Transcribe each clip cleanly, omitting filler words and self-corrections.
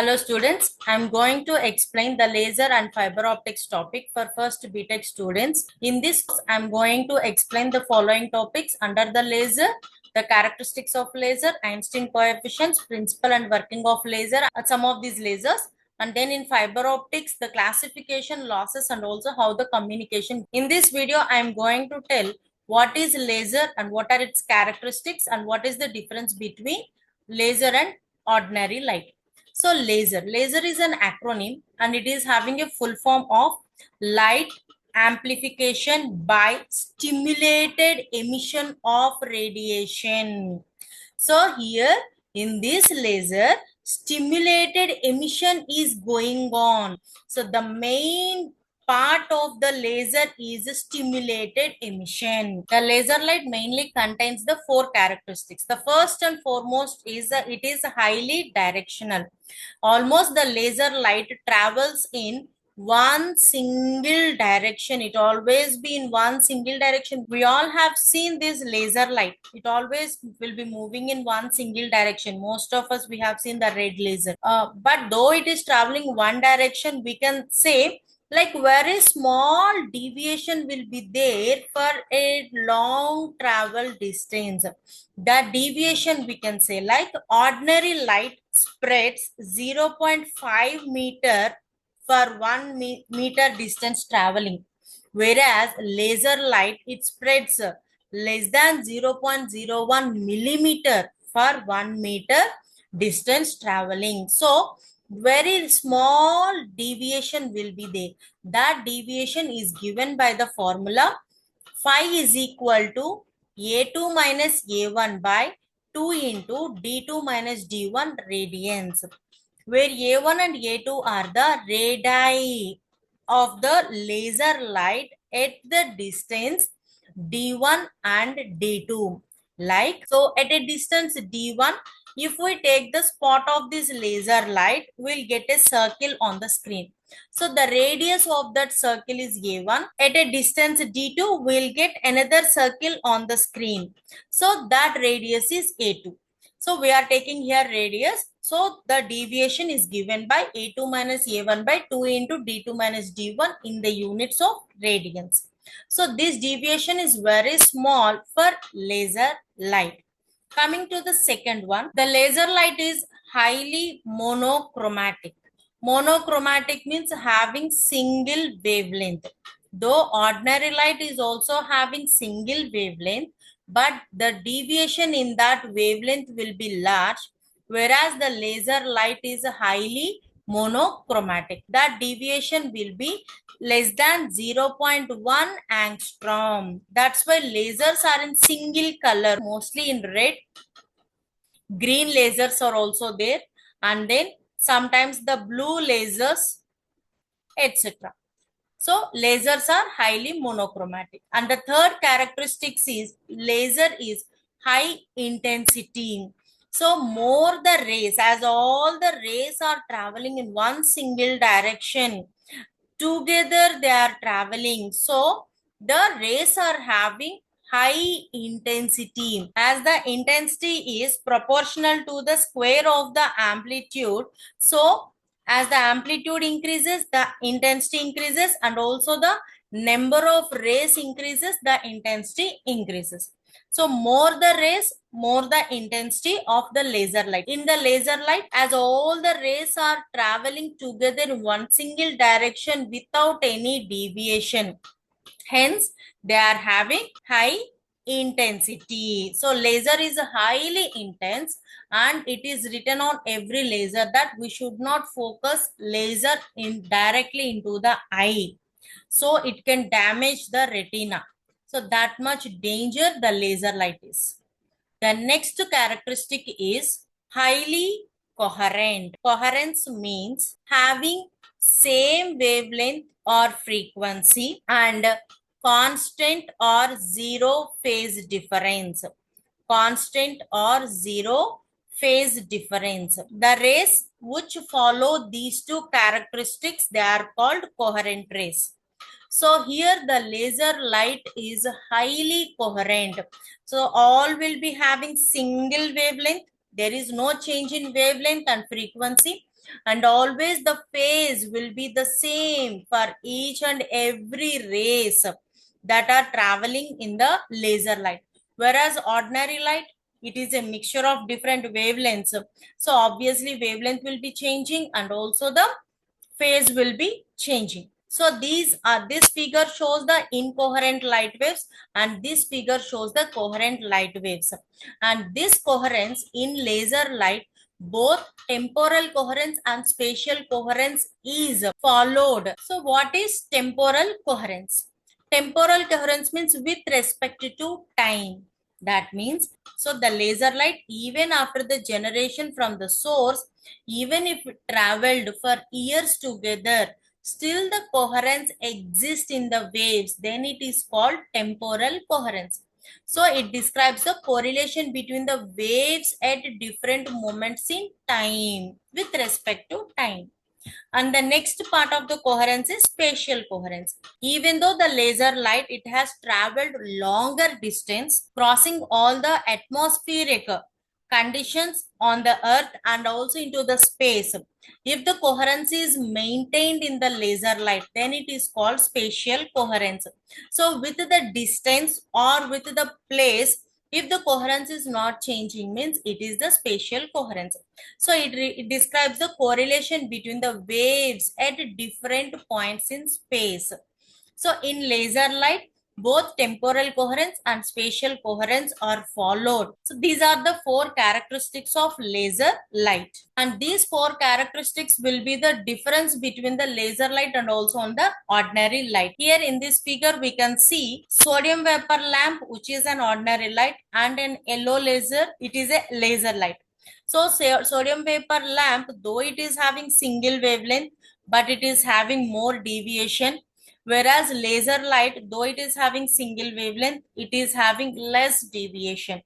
Hello students, I am going to explain the laser and fiber optics topic for first BTech students. In this course, I am going to explain the following topics under the laser: the characteristics of laser, Einstein coefficients, principle and working of laser, and some of these lasers. And then in fiber optics, the classification, losses, and also how the communication. In this video, I am going to tell what is laser and what are its characteristics and what is the difference between laser and ordinary light. So laser is an acronym and it is having a full form of light amplification by stimulated emission of radiation. So here in this laser, stimulated emission is going on. So the main part of the laser is stimulated emission. The laser light mainly contains the four characteristics. The first and foremost is it is highly directional. Almost the laser light travels in one single direction. It always be in one single direction. We all have seen this laser light. It always will be moving in one single direction. Most of us, we have seen the red laser. But though it is traveling one direction, we can say like very small deviation will be there for a long travel distance. The deviation we can say like ordinary light spreads 0.5 meter for 1 meter distance traveling, whereas laser light it spreads less than 0.01 millimeter for 1 meter distance traveling. So very small deviation will be there. That deviation is given by the formula phi is equal to A2 minus A1 by 2 into D2 minus D1 radians, where A1 and A2 are the radii of the laser light at the distance D1 and D2. Like, so at a distance D1, if we take the spot of this laser light, we'll get a circle on the screen. So the radius of that circle is A1. At a distance D2, we'll get another circle on the screen. So that radius is A2. So we are taking here radius. So the deviation is given by A2 minus A1 by 2 into D2 minus D1 in the units of radians. So this deviation is very small for laser light. Coming to the second one, the laser light is highly monochromatic. Monochromatic means having single wavelength. Though ordinary light is also having single wavelength, but the deviation in that wavelength will be large, whereas the laser light is highly monochromatic. That deviation will be less than 0.1 angstrom. That's why lasers are in single color, mostly in red. Green lasers are also there, and then sometimes the blue lasers, etc. So lasers are highly monochromatic. And the third characteristics is laser is high intensity. So more the rays, as all the rays are traveling in one single direction, together they are traveling. So the rays are having high intensity. As the intensity is proportional to the square of the amplitude, so as the amplitude increases, the intensity increases, and also the number of rays increases, the intensity increases. So more the rays, more the intensity of the laser light. In the laser light, as all the rays are traveling together in one single direction without any deviation, hence they are having high intensity. So laser is highly intense, and it is written on every laser that we should not focus laser in directly into the eye, so it can damage the retina. So that much danger the laser light is. The next characteristic is highly coherent. Coherence means having same wavelength or frequency and constant or zero phase difference. Constant or zero phase difference. The rays which follow these two characteristics, they are called coherent rays. So here the laser light is highly coherent. So all will be having single wavelength. There is no change in wavelength and frequency. and always the phase will be the same for each and every rays that are traveling in the laser light. Whereas ordinary light, it is a mixture of different wavelengths. So obviously wavelength will be changing and also the phase will be changing. So this figure shows the incoherent light waves and this figure shows the coherent light waves. And this coherence in laser light, both temporal coherence and spatial coherence is followed. So what is temporal coherence? Temporal coherence means with respect to time. That means, so the laser light, even after the generation from the source, even if it traveled for years together, still the coherence exists in the waves, then it is called temporal coherence. So it describes the correlation between the waves at different moments in time with respect to time. And the next part of the coherence is spatial coherence. Even though the laser light, it has traveled longer distance, crossing all the atmospheric conditions on the earth and also into the space. If the coherence is maintained in the laser light, then it is called spatial coherence. So with the distance or with the place, if the coherence is not changing, means it is the spatial coherence. So it describes the correlation between the waves at different points in space. So in laser light, both temporal coherence and spatial coherence are followed. So these are the four characteristics of laser light. And these four characteristics will be the difference between the laser light and also on the ordinary light. Here in this figure, we can see sodium vapor lamp, which is an ordinary light, and an yellow laser, it is a laser light. So sodium vapor lamp, though it is having single wavelength, but it is having more deviation. Whereas laser light, though it is having single wavelength, it is having less deviation.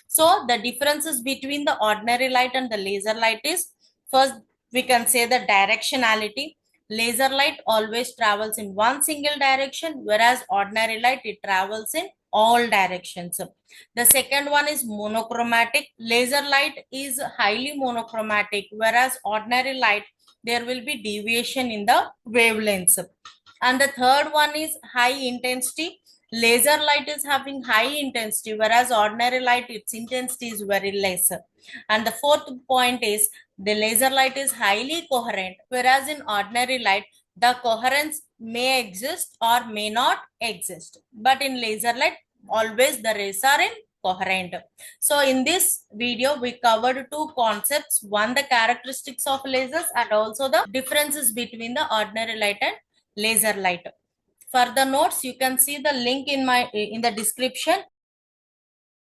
So the differences between the ordinary light and the laser light is, first we can say the directionality. Laser light always travels in one single direction, whereas ordinary light, it travels in all directions. The second one is monochromatic. Laser light is highly monochromatic, whereas ordinary light, there will be deviation in the wavelengths. And the third one is high intensity. Laser light is having high intensity, whereas ordinary light, its intensity is very less. And the fourth point is the laser light is highly coherent, whereas in ordinary light, the coherence may exist or may not exist. But in laser light, always the rays are in coherent. So in this video, we covered two concepts, one the characteristics of lasers and also the differences between the ordinary light and laser light. For the notes, you can see the link in the description.